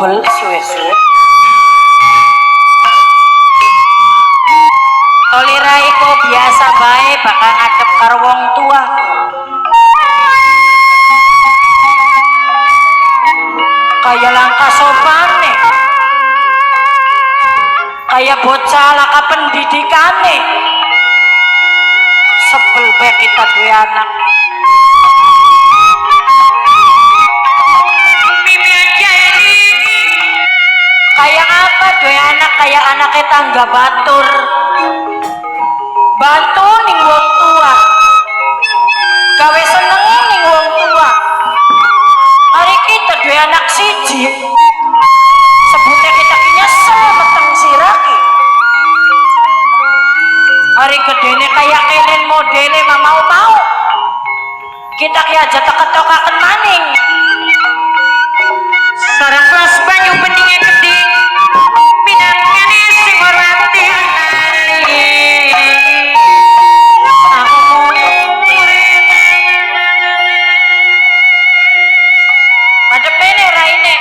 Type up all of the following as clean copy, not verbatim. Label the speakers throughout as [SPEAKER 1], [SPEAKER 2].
[SPEAKER 1] ngobel suwe-suwe. Tolira iku biasa bae bakal ngadep karo wong tua. Kaya langkah sopane, kaya bocah laka pendidikane. Sebel bae kita duwe anak. Kayak apa duwe anak, kayak anaknya tangga batur. Bantu ning wong tua, gawe seneng ning wong tua. Hari kita duwe anak siji, sebutnya kita nyesel meteng siraki. Hari gedene kayak kenen modele mau kita ki aja teket-tekaken maning. Sareng kelas banyu beninge gede, minangane sing hormati. Madep nene raine.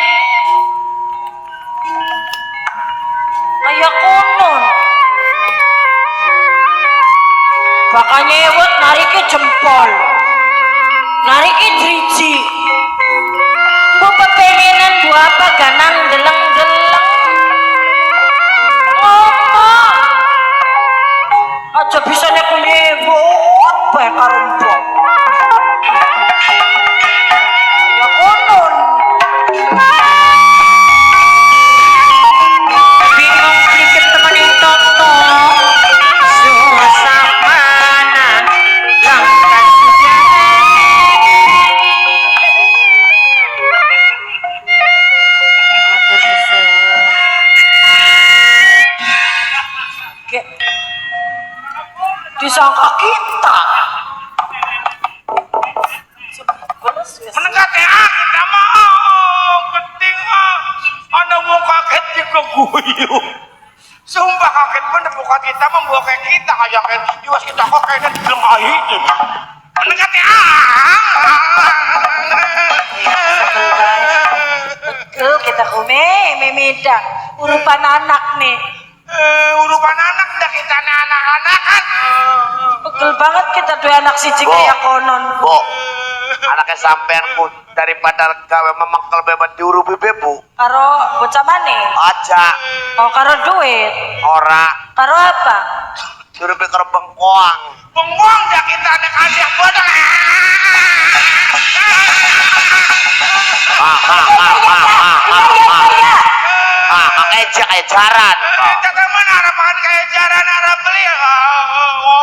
[SPEAKER 1] Kaya konon. Bakal nyewet narike jempol. Narike driji. Bu kepengenan bu apa ganang deleng-deleng. Ngomong. Aja bisanya kunyewet bae karo mbok. Ya konon. Bingung pliket temenin toto. Susah mana langkah disangka kita
[SPEAKER 2] menengah TA kita mau keting ana wong kaget dikeguyu sumpah kaget bener bukan kita membawa kayak kita kayak iwas kita kok kayaknya di dalam air itu menengah TA
[SPEAKER 1] betul kita kume memeda urupan anak nih
[SPEAKER 2] urupan anak dah kita anak-anak kan
[SPEAKER 1] pegel banget kita dua anak siji kayak konon
[SPEAKER 3] Bu, anaknya sampean pun daripada gawe memengkel beban diurupi bebu
[SPEAKER 1] karo bocah mane
[SPEAKER 3] aja
[SPEAKER 1] oh karo duit
[SPEAKER 3] ora
[SPEAKER 1] karo apa
[SPEAKER 3] diurupi karo bengkoang
[SPEAKER 2] bengong dah kita anak-anak bodoh
[SPEAKER 3] ejaran
[SPEAKER 2] kita mana harapan kayak jaran arah beli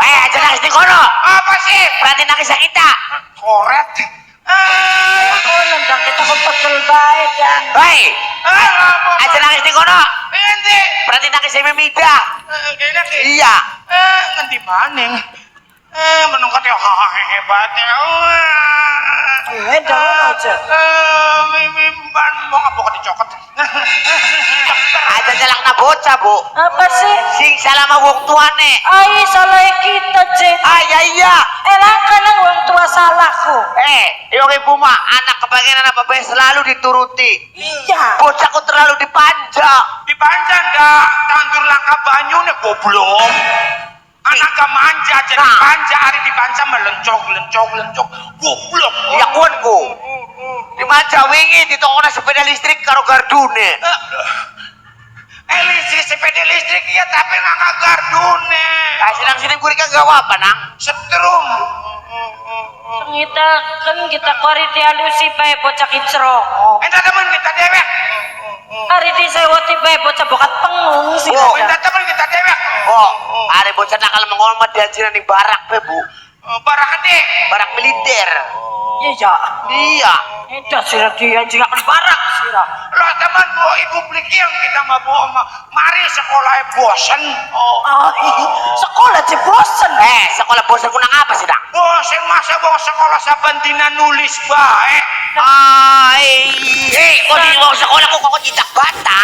[SPEAKER 3] aja nangis di kono
[SPEAKER 2] apa sih
[SPEAKER 3] berarti nangis kita
[SPEAKER 2] koret
[SPEAKER 1] oh nendang kita kok pegel baik dan
[SPEAKER 3] hei aja nangis di kono
[SPEAKER 2] nanti
[SPEAKER 3] berarti nangis si Memida
[SPEAKER 2] kayaknya
[SPEAKER 3] iya
[SPEAKER 2] nanti maning menungkat ya hebatnya
[SPEAKER 1] daun aja
[SPEAKER 2] ban mau ngapa kok dicokot
[SPEAKER 3] aja jalan na bocah bu
[SPEAKER 1] apa sih
[SPEAKER 3] sing salah sama wong tuane
[SPEAKER 1] ai salah kita cek
[SPEAKER 3] iya
[SPEAKER 1] elang kanang wong tua salahku
[SPEAKER 3] yung ibu mah anak kepengenan apa bae selalu dituruti
[SPEAKER 1] iya
[SPEAKER 3] bocahku terlalu dipanja
[SPEAKER 2] dipanjang dah tanggir langkah banyu nih goblok anak gak manja jadi panja hari dipanja melencok goblok
[SPEAKER 3] ya kuanku dimanja wingi ditokona sepeda listrik karo gardune
[SPEAKER 2] listrik sepeda listrik iya tapi nggak gardune
[SPEAKER 3] sinang kurika gak apa nang
[SPEAKER 2] setrum
[SPEAKER 1] kita kan kita koriti alusi bae bocah kicrong
[SPEAKER 2] entah temen kita dewek
[SPEAKER 1] hari di sewoti bae bocah bokat pengung sih
[SPEAKER 2] entah temen kita dewek
[SPEAKER 3] ada bocah nakal mengolmat diajiran di barak bebu
[SPEAKER 2] barak gede
[SPEAKER 3] barak militer iya
[SPEAKER 1] itu sudah dia juga kan barak sirah
[SPEAKER 2] lah teman bu ibu pliki yang kita mau bawa mari sekolah bosen
[SPEAKER 1] sekolah aja bosen
[SPEAKER 3] sekolah bosan kunang apa sih dang
[SPEAKER 2] bosen masa bawa sekolah saban dina nulis baik
[SPEAKER 3] kok di bawah sekolah kok citak bata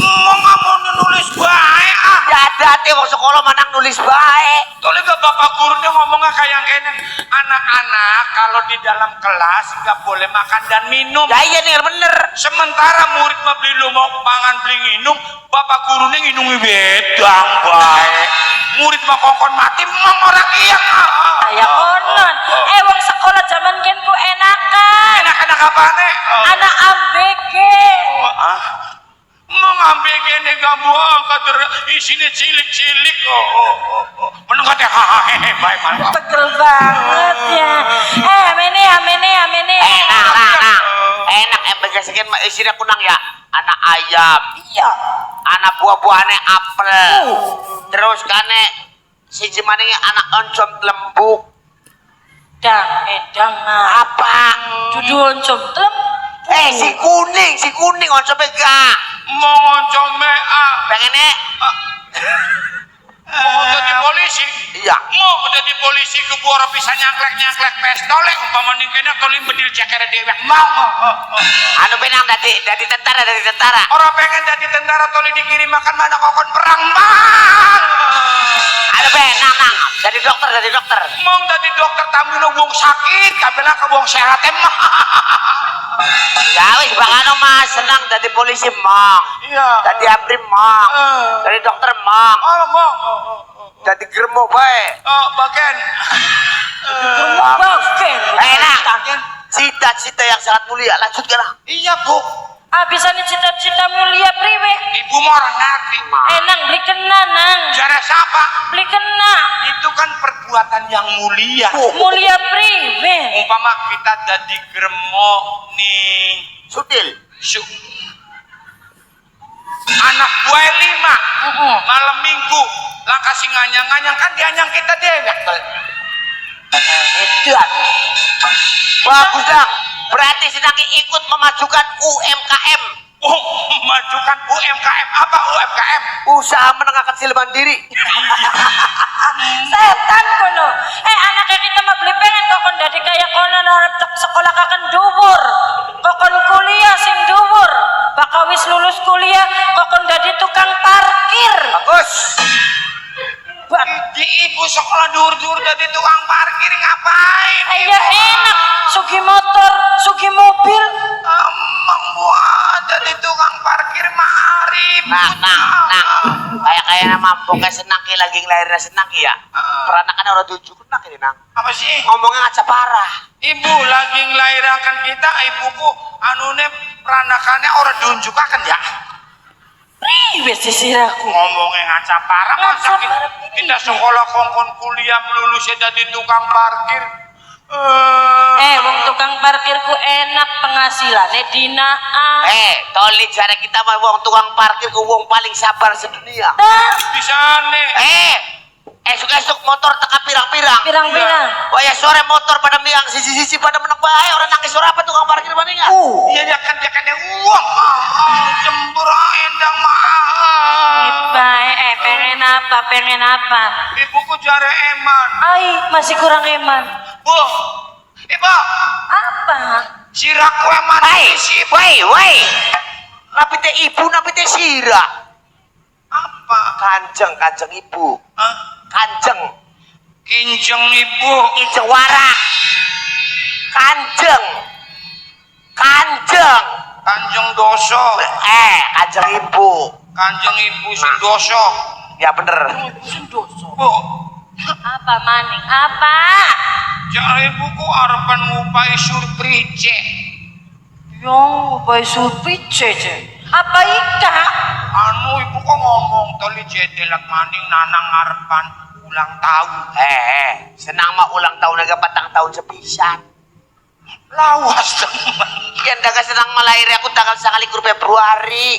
[SPEAKER 2] mau nggak mau nulis baik
[SPEAKER 3] dada teh wong sekolah manang nulis baik
[SPEAKER 2] Tolong gak bapak gurunya ngomongnya kayak gini. Anak-anak kalau di dalam kelas nggak boleh makan dan minum.
[SPEAKER 3] Ya iya nih bener.
[SPEAKER 2] Sementara murid mah beli lu mau pangan beli nginum, bapak gurunya nginumi bedang baik. Murid mah kongkon mati emang orang iya.
[SPEAKER 1] Kayak konon. Wong sekolah zaman gen ku enakan.
[SPEAKER 2] Enak-enak apa nih?
[SPEAKER 1] Anak ABG.
[SPEAKER 2] Mau ngambil gini kamu kader isinya cilik-cilik. Meneng kata hahaha baik malah.
[SPEAKER 1] Pegel banget ya. Mene.
[SPEAKER 3] Enak MBG sekian isinya kunang ya. Anak ayam,
[SPEAKER 1] Iya.
[SPEAKER 3] anak buah-buahnya apel. Terus kane si Jemani anak oncom lembuk.
[SPEAKER 1] Edang nah.
[SPEAKER 3] Apa?
[SPEAKER 1] Dudu oncom tlem.
[SPEAKER 3] Si kuning oncomnya gak.
[SPEAKER 2] Mau ngoncom mea.
[SPEAKER 3] Pengennya
[SPEAKER 2] Mau jadi polisi?
[SPEAKER 3] iya.
[SPEAKER 2] Mau jadi polisi ke buara bisa nyaklek pistol umpama ningkena tolim bedil cakera dewek mau.
[SPEAKER 3] Anu benang dari tentara.
[SPEAKER 2] Orang pengen jadi tentara toli dikirim makan mana kokon perang bang.
[SPEAKER 3] Anu benang nang dari dokter.
[SPEAKER 2] Mau jadi dokter tamu no buang sakit tapi lah ke buang sehat emang.
[SPEAKER 3] Ya wis bang anu mah senang jadi polisi mong.
[SPEAKER 2] Iya.
[SPEAKER 3] Jadi abri mong. Jadi dokter mong.
[SPEAKER 2] Mau.
[SPEAKER 3] Jadi germo baik.
[SPEAKER 2] Bagian.
[SPEAKER 1] Bagen.
[SPEAKER 3] Enak. Cita-cita yang sangat mulia lanjutkan.
[SPEAKER 2] Iya bu.
[SPEAKER 1] Abisane cita-cita mulia priwe.
[SPEAKER 2] Ibu mau orang ngerti.
[SPEAKER 1] Nang beli kena nang.
[SPEAKER 2] Cara siapa?
[SPEAKER 1] Beli kena.
[SPEAKER 2] Itu kan perbuatan yang mulia.
[SPEAKER 1] Mulia priwe.
[SPEAKER 2] Umpama kita jadi germo nih.
[SPEAKER 3] Sutil.
[SPEAKER 2] Anak gue 5 malam minggu langkah si nganyang kan dianyang kita dewek.
[SPEAKER 3] Edan. Bagus dong. Berarti sedang ikut memajukan UMKM.
[SPEAKER 2] Memajukan UMKM. Apa UMKM?
[SPEAKER 3] Usaha menengah kecil mandiri.
[SPEAKER 1] Setan kono. Anaknya kita mah beli pengen kokon dadi kaya kono arep sekolah kaken dhuwur. Kokon kuliah sing dhuwur. Bakal wis lulus kuliah kokon dadi tukang parkir.
[SPEAKER 3] Bagus.
[SPEAKER 2] Di ibu sekolah dur-dur jadi tukang parkir ngapain?
[SPEAKER 1] Ya enak, sugi motor, sugi mobil.
[SPEAKER 2] Emang buat jadi tukang parkir ma'arif.
[SPEAKER 3] Kayak mampu kayak senang ki lagi ngelahirin senang ki ya. Peranakan orang tujuh kenang ini nang.
[SPEAKER 2] Apa sih?
[SPEAKER 3] Ngomongnya ngaca parah.
[SPEAKER 2] Ibu lagi ngelahirkan kita, ibuku anune peranakannya orang diunjukakan ya.
[SPEAKER 1] Priwe sisiraku.
[SPEAKER 2] Ngomongnya ngaca parah masa kita sekolah kongkon kuliah lulus jadi tukang parkir.
[SPEAKER 1] Wong tukang parkirku enak penghasilannya dinaan.
[SPEAKER 3] Toli cara kita mah wong tukang parkir ku wong paling sabar sedunia.
[SPEAKER 2] Bisa nih.
[SPEAKER 3] Esok-esok motor teka pirang-pirang.
[SPEAKER 1] Pirang-pirang.
[SPEAKER 3] Wah ya sore motor pada miang sisi-sisi pada menang bae orang nangis suara apa tukang parkir maninga.
[SPEAKER 2] Iya dia kan uang. Jembur endang mahal.
[SPEAKER 1] Baik, pengen apa?
[SPEAKER 2] Ibuku jare eman.
[SPEAKER 1] Masih kurang eman.
[SPEAKER 2] Bu, ibu.
[SPEAKER 1] Apa?
[SPEAKER 2] Siraku eman.
[SPEAKER 3] Woi. Napi teh ibu, napi teh sira.
[SPEAKER 2] Apa?
[SPEAKER 3] Kanjeng ibu.
[SPEAKER 2] Hah?
[SPEAKER 3] Kanjeng.
[SPEAKER 2] Kinjeng ibu.
[SPEAKER 3] Kinjeng warak. Kanjeng.
[SPEAKER 2] Kanjeng doso.
[SPEAKER 3] Kanjeng ibu.
[SPEAKER 2] Kanjeng ibu sing doso.
[SPEAKER 3] Ya bener.
[SPEAKER 2] Bu,
[SPEAKER 1] Apa maning? Apa?
[SPEAKER 2] jare ibuku arepan ngupai surprise.
[SPEAKER 1] Yang bayi surprise cece. Apa ika?
[SPEAKER 2] Anu ibu kok ngomong toli jedelak maning nanang ngarepan ulang tahun.
[SPEAKER 3] Senang mah ulang tahun naga patang tahun sepisan.
[SPEAKER 2] Lawas teman.
[SPEAKER 3] Kian daga senang melahir aku tanggal 1 Februari.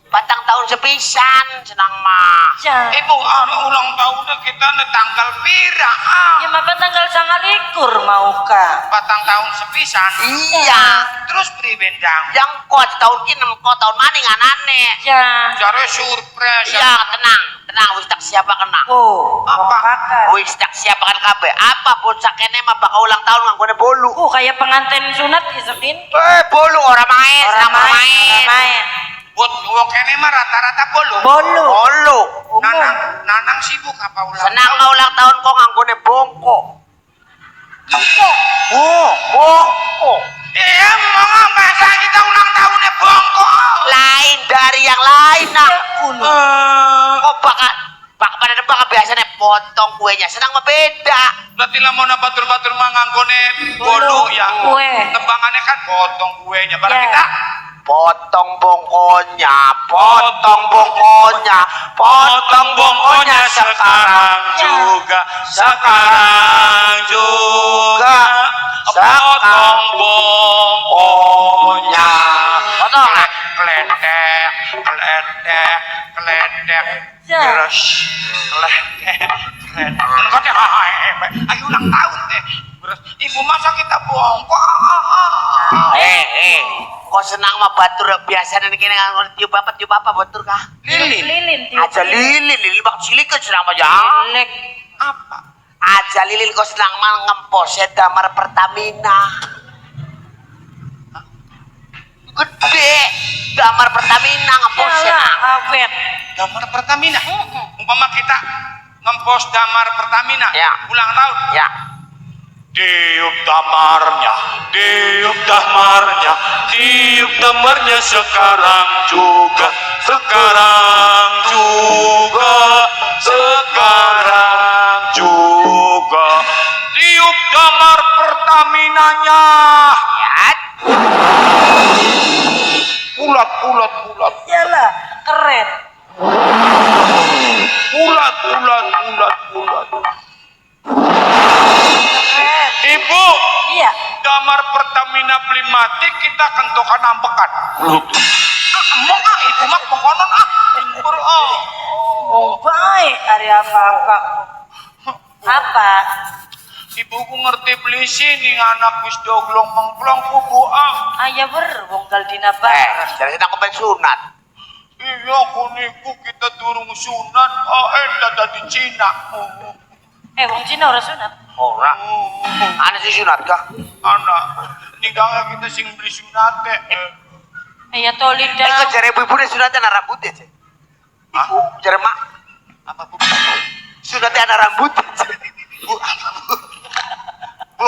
[SPEAKER 3] Patang tahun sepisan senang mah.
[SPEAKER 2] Ibu ulang tahunnya kita nih tanggal pira.
[SPEAKER 1] Ya maka tanggal 21 mau ka.
[SPEAKER 2] Patang tahun sepisan.
[SPEAKER 3] Iya.
[SPEAKER 2] Terus pribendang.
[SPEAKER 3] Yang kau tahun ini kau tahun maning anane.
[SPEAKER 1] Ya.
[SPEAKER 2] Jare surprise.
[SPEAKER 3] Iya tenang wis tak siapa kenang.
[SPEAKER 2] Apa?
[SPEAKER 3] Wis tak siapa kan kabeh. Apa bocah kene mah bakal ulang tahun nganggone bolu.
[SPEAKER 1] Kayak pengantin sunat isakin.
[SPEAKER 3] Bolu orang main.
[SPEAKER 1] Main.
[SPEAKER 2] Buat wong kene mah rata-rata bolu.
[SPEAKER 1] Bolu.
[SPEAKER 3] Bolu.
[SPEAKER 2] Nanang sibuk apa ulang
[SPEAKER 3] Senang
[SPEAKER 2] tahun?
[SPEAKER 3] mau ulang tahun kok nganggone bongko.
[SPEAKER 1] Bongko.
[SPEAKER 3] Bongko.
[SPEAKER 2] Mau masa kita ulang tahunnya bongko?
[SPEAKER 3] Lain dari yang lain nak. Kok pada nebak biasanya potong kuenya. Senang mah beda.
[SPEAKER 2] Berarti lah mau batur-batur mah nganggone bolu ya.
[SPEAKER 1] Kue.
[SPEAKER 2] Tembangannya kan potong kuenya. Barang
[SPEAKER 1] Ya.
[SPEAKER 2] kita
[SPEAKER 3] Potong bongkonya, potong bongkonya, potong bongkonya sekarang
[SPEAKER 2] juga, sekarang juga, potong bongkonya.
[SPEAKER 3] Potong lah.
[SPEAKER 2] Kletek, kletek, kletek,
[SPEAKER 1] Ya.
[SPEAKER 2] terus kletek, kletek. Kau teh, ayo ulang tahun teh. Terus ibu masa kita bongkok.
[SPEAKER 3] Kok senang mah batur biasa nih kene tiup apa batur kah?
[SPEAKER 1] Lilin.
[SPEAKER 3] Aja lilin bak cilik kan senang mah ya.
[SPEAKER 1] Lilin.
[SPEAKER 2] Apa?
[SPEAKER 3] Aja lilin kok senang mah ngempos damar Pertamina. Gede damar Pertamina ngempos
[SPEAKER 1] Yalah, awet.
[SPEAKER 2] Damar Pertamina. Umpama kita ngempos damar Pertamina.
[SPEAKER 3] Ya.
[SPEAKER 2] Ulang tahun.
[SPEAKER 3] Ya.
[SPEAKER 2] Tiup damarnya sekarang juga, sekarang juga. Tiup damar Pertaminanya.
[SPEAKER 3] Ya.
[SPEAKER 2] Bulat.
[SPEAKER 1] Yalah, keren.
[SPEAKER 2] Bulat.
[SPEAKER 1] Keren.
[SPEAKER 2] Ibu,
[SPEAKER 1] Iya.
[SPEAKER 2] damar Pertamina beli mati kita kentokan ambekan. Emang ibu mak pengkonon timbur
[SPEAKER 1] Oh, baik. Hari apa? Apa?
[SPEAKER 2] Ibu ku ngerti beli sini anak wis doglong mengklong kubu
[SPEAKER 1] Ayah berwonggal dina bareng.
[SPEAKER 3] Jadi sedang kepen sunat.
[SPEAKER 2] Iya kuniku kita durung sunat endah dadi Cina.
[SPEAKER 1] Wong Cina ora sunat.
[SPEAKER 3] Ora. Ana si sunat kah?
[SPEAKER 2] Anak ninggalnya kita sing beli sunat teh.
[SPEAKER 1] Ya tolida.
[SPEAKER 3] Kok jare ibu ne sunatnya ana rambutnya, Cek? Ibu jare mak
[SPEAKER 2] Apa bu?
[SPEAKER 3] sunatnya ana rambutnya.
[SPEAKER 2] Bu apa bu? Bu.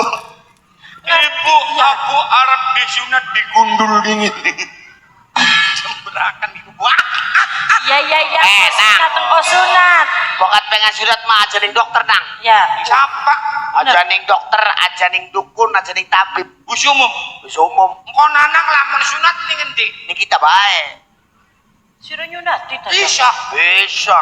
[SPEAKER 2] Ibu aku arep disunat digundul dingin. Jemberakan ibu.
[SPEAKER 1] Ya.
[SPEAKER 3] Nang.
[SPEAKER 1] Sunat, sunat.
[SPEAKER 3] Pokat pengen sunat mah aja ning dokter nang.
[SPEAKER 1] Ya.
[SPEAKER 2] Siapa?
[SPEAKER 3] Aja ning dokter, aja ning dukun, aja ning tabib.
[SPEAKER 2] Wis umum.
[SPEAKER 3] Wis umum.
[SPEAKER 2] Engko nanang lamun sunat ning endi?
[SPEAKER 3] Ning kita bae.
[SPEAKER 1] Sira nyunati ta.
[SPEAKER 2] Bisa.
[SPEAKER 3] Bisa.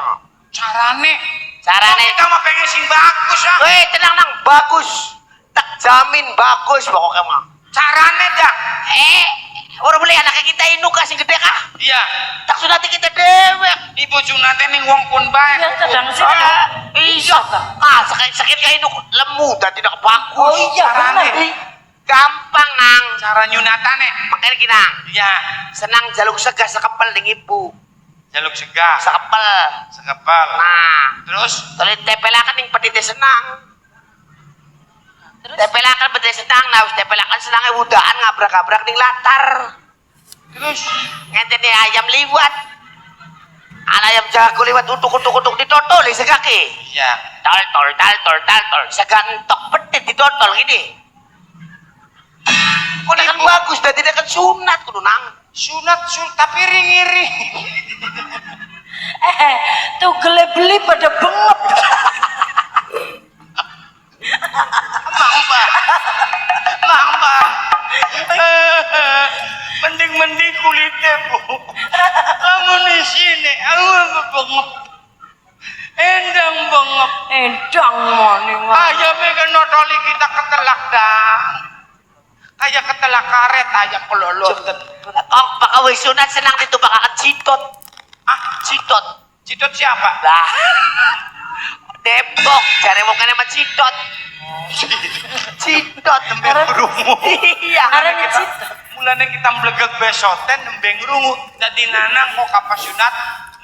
[SPEAKER 2] Carane.
[SPEAKER 3] Carane
[SPEAKER 2] Kita mah pengen sing bagus
[SPEAKER 3] Weh, tenang nang, bagus. Tak jamin bagus pokoknya mah.
[SPEAKER 2] Carane dah.
[SPEAKER 3] Orang boleh anaknya kita induk kasih gede kah?
[SPEAKER 2] Iya.
[SPEAKER 3] Tak sunati kita dewek.
[SPEAKER 2] Ibu sunate ning wong pun bae.
[SPEAKER 1] Ya sedang sih.
[SPEAKER 3] Iya. Sakit kayak induk lemu dan tidak bagus.
[SPEAKER 1] Oh iya,
[SPEAKER 2] Carane.
[SPEAKER 1] benar.
[SPEAKER 3] Gampang nang.
[SPEAKER 2] Cara nyunatane.
[SPEAKER 3] Makanya kita
[SPEAKER 2] Iya.
[SPEAKER 3] senang jaluk segah sekepel ning ibu.
[SPEAKER 2] Jaluk segah.
[SPEAKER 3] Sekepel.
[SPEAKER 2] Sekepal.
[SPEAKER 3] Nah,
[SPEAKER 2] Terus
[SPEAKER 3] tolong tempelakan ning pedite senang.
[SPEAKER 1] Terus
[SPEAKER 3] Tempelakan pedite senang, nah tempelakan senangnya udaan ngabrak-abrak ning latar.
[SPEAKER 2] terus
[SPEAKER 3] Ngenten ayam liwat. Ayam jago liwat utuk ditotol segake.
[SPEAKER 2] iya.
[SPEAKER 3] Tol. Segantok pedit ditotol gini. Kok kan bagus dan tidak kan sunat kudu nang.
[SPEAKER 2] Sunat tapi ring-iri.
[SPEAKER 1] tuh beli pada bengep.
[SPEAKER 2] Mang, Pak. Mending kulitnya, Bu. Kamu di sini, aku bengep. Endang bengep.
[SPEAKER 1] Edang maning.
[SPEAKER 2] Ayamnya kan notoli kita ketelak dah. Kayak ketelak karet ayam pelolot.
[SPEAKER 3] Oh, bakal wis sunat senang ditumpang akan citot. Citot.
[SPEAKER 2] Citot siapa?
[SPEAKER 3] Lah. Depok, cari mukanya sama citot. Citot
[SPEAKER 2] Nembe rungu.
[SPEAKER 3] Iya.
[SPEAKER 1] Arane cita.
[SPEAKER 2] Mulane kita mblegek besoten nembe rungu. Dadi nanang kok kapas sunat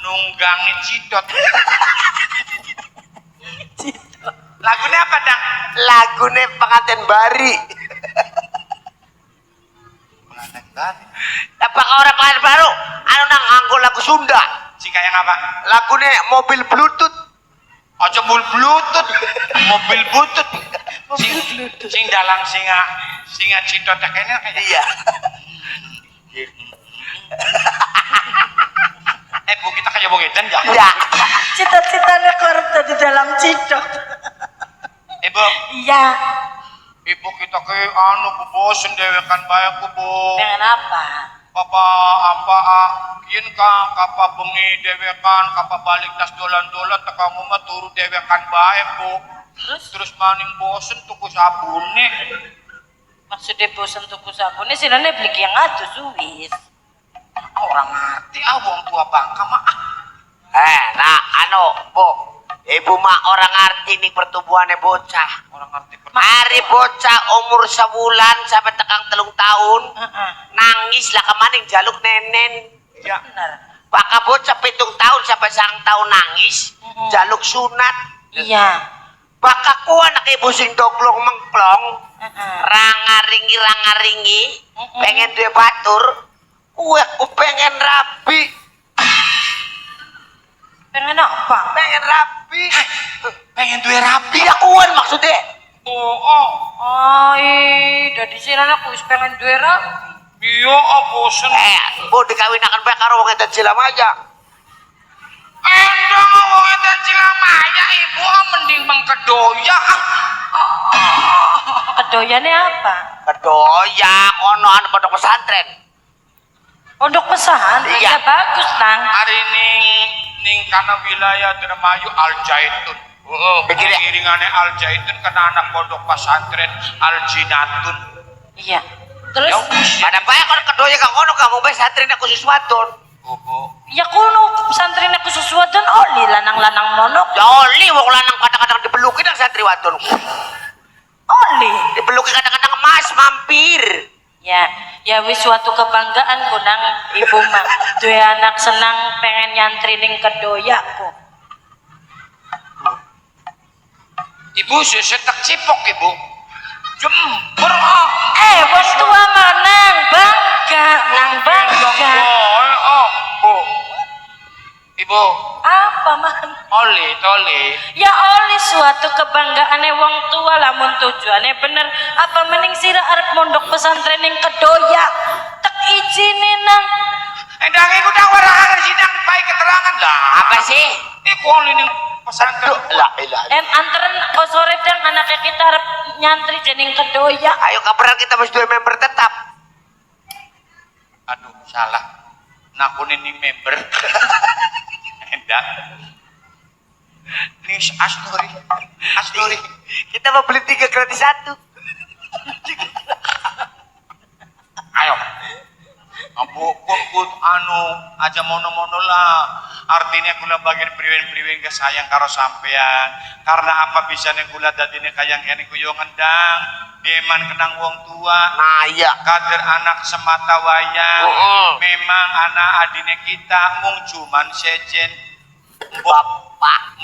[SPEAKER 2] nunggangi citot. Lagunya apa, Dang?
[SPEAKER 3] Lagune pengantin bari. Dapat orang pengantin baru. Anu nang anggo lagu Sunda.
[SPEAKER 2] Sing kaya ngapa?
[SPEAKER 3] Lagune mobil bluetooth.
[SPEAKER 2] Aja bluetooth. Mobil butut. Sing dalang singa cito teh kene kaya.
[SPEAKER 3] Iya.
[SPEAKER 2] Bu kita kayak wong edan ya.
[SPEAKER 3] Ya.
[SPEAKER 1] Cita-citanya kerja di dalam cidok.
[SPEAKER 2] Ibu,
[SPEAKER 1] Iya.
[SPEAKER 2] ibu kita ke anu bu bosen dewekan bae ku bu.
[SPEAKER 1] Pengen apa?
[SPEAKER 2] Papa apa yen ka kapa bengi dewekan kapa balik tas dolan-dolan teka ngomah turu dewekan bae bu. Terus maning bosen tuku sabune.
[SPEAKER 1] Maksudnya bosan tuku sabun ini silane beli yang adu suwis.
[SPEAKER 2] Orang ngerti wong tua bangka mah.
[SPEAKER 3] Nah, anu, Bu. Ibu mah orang ngerti nih pertumbuhannya bocah.
[SPEAKER 2] Orang ngerti
[SPEAKER 3] Hari bocah umur sebulan sampai tekang 3 tahun. Nangis lah kemaning jaluk nenen.
[SPEAKER 2] ya.
[SPEAKER 1] Benar.
[SPEAKER 3] Baka bocah 7 tahun sampai 1 tahun nangis. Jaluk sunat.
[SPEAKER 1] Iya.
[SPEAKER 3] Baka ku anak ibu sing doglong mengklong. Rangaringi. Pengen duwe batur. Ku pengen rapi.
[SPEAKER 1] Pengen apa?
[SPEAKER 3] Pengen rapi.
[SPEAKER 2] Pengen duwe rapi.
[SPEAKER 3] Tidak kuat maksudnya.
[SPEAKER 2] Oh.
[SPEAKER 1] Oh, dari silane aku wis pengen duwe rapi.
[SPEAKER 2] Iya bosen.
[SPEAKER 3] Bu dikawinakan bae karo wong edan Cilamaya.
[SPEAKER 2] Endang wong edan Cilamaya ibu mending mengkedoya.
[SPEAKER 1] Kedoyannya apa?
[SPEAKER 3] Kedoyak ono anu pondok pesantren.
[SPEAKER 1] Pondok pesantren.
[SPEAKER 3] Iya.
[SPEAKER 1] Ya bagus, Nang.
[SPEAKER 2] Hari ning kana wilayah Dermayu Al Jaitun.
[SPEAKER 3] Begini.
[SPEAKER 2] Iringane Al Jaitun kana anak pondok pesantren Al Jinatun.
[SPEAKER 1] Iya. Terus
[SPEAKER 2] Ya wis.
[SPEAKER 3] Pada bae kon kedoyak kang ono kamu bae santri nek khusus wadon.
[SPEAKER 1] ya kuno pesantrennya khusus wadon oli lanang-lanang monok.
[SPEAKER 3] Ya oli wong lanang kadang-kadang dipeluki nang santri wadon.
[SPEAKER 1] Oli.
[SPEAKER 3] Dipeluki kadang-kadang Mas mampir.
[SPEAKER 1] Ya wis suatu kebanggaan ku nang ibu mah. Duwe anak senang pengen nyantri ning kedoyakku.
[SPEAKER 2] Ibu sesetak cipok ibu. Jember
[SPEAKER 1] Wong tua mah nang bangga.
[SPEAKER 2] Bu. Ibu,
[SPEAKER 1] Apa man?
[SPEAKER 2] toli.
[SPEAKER 1] Ya oli suatu kebanggaane wong tua lamun tujuannya bener apa mending sira arep mondok pesantren ning kedoyak tek izinin nang
[SPEAKER 2] Endang iku dak warahan sidang pai keterangan lah.
[SPEAKER 3] Apa sih?
[SPEAKER 2] Iku oli ning pesantren.
[SPEAKER 3] La ilaha.
[SPEAKER 1] antren kok sore dang anaknya kita arep nyantri jening kedoyak.
[SPEAKER 3] Ayo kabaran kita mesti dua member tetap.
[SPEAKER 2] Aduh, salah. Nakunin ning member. Endang. Ini Asturi.
[SPEAKER 3] Kita mau beli 3 gratis 1.
[SPEAKER 2] Ayo. Ambo kok anu aja mono-mono lah. Artinya kula bagian priwen-priwen kesayang karo sampean. Karena apa bisa nih kula dadine kayang kene kuyo ngendang. Deman kenang wong tua.
[SPEAKER 3] Nah iya.
[SPEAKER 2] Kader anak semata wayang. Memang anak adine kita mung cuman sejen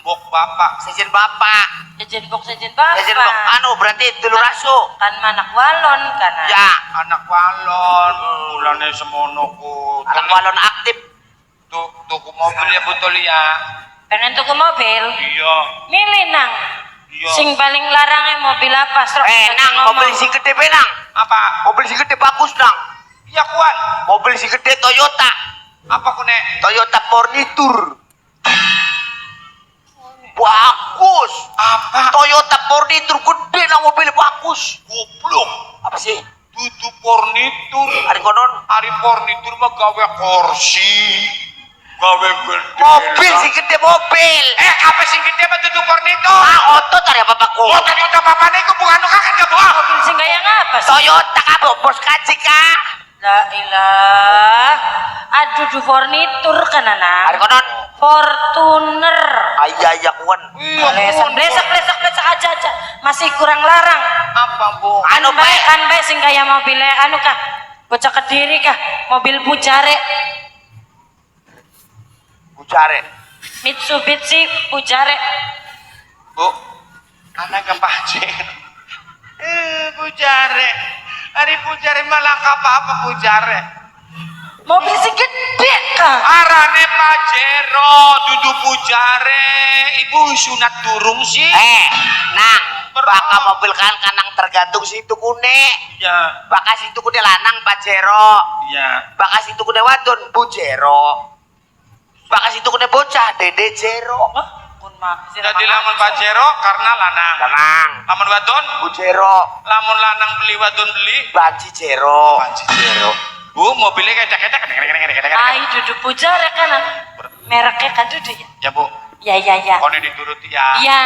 [SPEAKER 2] mbok bapak.
[SPEAKER 3] Sejen bapak.
[SPEAKER 1] Sejen bok sejen bapak.
[SPEAKER 3] Sejen bapak. Anu berarti dulur asu.
[SPEAKER 1] Kan manak walon kan.
[SPEAKER 3] Ya.
[SPEAKER 2] Anak walon. Mulane semono ku.
[SPEAKER 3] Anak walon aktif.
[SPEAKER 2] Tuku mobil ya betul ya.
[SPEAKER 1] Pengen tuku mobil.
[SPEAKER 2] Iya.
[SPEAKER 1] Milih nang.
[SPEAKER 2] Iya.
[SPEAKER 1] Sing paling larangnya mobil apa? Srok,
[SPEAKER 3] Nang
[SPEAKER 1] ngomong.
[SPEAKER 3] mobil sing gede be nang.
[SPEAKER 2] Apa?
[SPEAKER 3] Mobil sing gede bagus nang.
[SPEAKER 2] Iya kuan.
[SPEAKER 3] Mobil sing gede Toyota.
[SPEAKER 2] Apa ku nek?
[SPEAKER 3] Toyota Fornitur. Bagus.
[SPEAKER 2] Apa?
[SPEAKER 3] Toyota Fornitur gede nang mobil bagus.
[SPEAKER 2] Goblok.
[SPEAKER 3] Apa sih?
[SPEAKER 2] Dudu pornitur.
[SPEAKER 3] Hari konon
[SPEAKER 2] Hari pornitur mah gawe kursi. Gawe gede.
[SPEAKER 3] mobil sing gede mobil.
[SPEAKER 2] Apa sing gede mah dudu pornitur?
[SPEAKER 3] Otot ada bapakku.
[SPEAKER 2] Oh, ternyata bapaknya iku bukan kan gak bohong.
[SPEAKER 1] Mobil sing kaya ngapa sih?
[SPEAKER 3] Toyota kamu bos kaji kak.
[SPEAKER 1] La ilah. Aduh du fornitur kan
[SPEAKER 3] Hari
[SPEAKER 1] anak.
[SPEAKER 3] konon.
[SPEAKER 1] Fortuner.
[SPEAKER 3] Ayah kuan.
[SPEAKER 1] Lesek aja. Masih kurang larang.
[SPEAKER 2] Apa bu?
[SPEAKER 3] Anu baik.
[SPEAKER 1] Kan bae sing kaya mobilnya anu kah? Bocah Kediri kah? Mobil Pujare.
[SPEAKER 3] Bucare.
[SPEAKER 1] Mitsubishi Pujare.
[SPEAKER 2] Bu, anak kepancing. Bu jare. Hari pujare malah apa pujare.
[SPEAKER 1] Mobil sing gede kah?
[SPEAKER 2] Arane Pajero, dudu pujare. Ibu sunat durung sih.
[SPEAKER 3] Nang, baka mobil kan kanang tergantung situ kune.
[SPEAKER 2] Ya,
[SPEAKER 3] Baka situ kune lanang Pajero.
[SPEAKER 2] ya.
[SPEAKER 3] Baka situ kune wadon Bujero. Baka situ kune bocah Dede Jero.
[SPEAKER 1] Pun mah.
[SPEAKER 2] Jadi lamun Pajero karena lanang.
[SPEAKER 3] Lanang
[SPEAKER 2] Lamun wadon,
[SPEAKER 3] Bujero.
[SPEAKER 2] lamun lanang beli wadon beli.
[SPEAKER 3] Banci Jero.
[SPEAKER 2] Panci Jero. Bu, mobilnya kecek-kecek.
[SPEAKER 1] Ai duduk pujara kan. Mereknya kan duduk ya.
[SPEAKER 2] Ya, Bu.
[SPEAKER 1] Ya.
[SPEAKER 2] Kone dituruti ya.
[SPEAKER 1] Iya.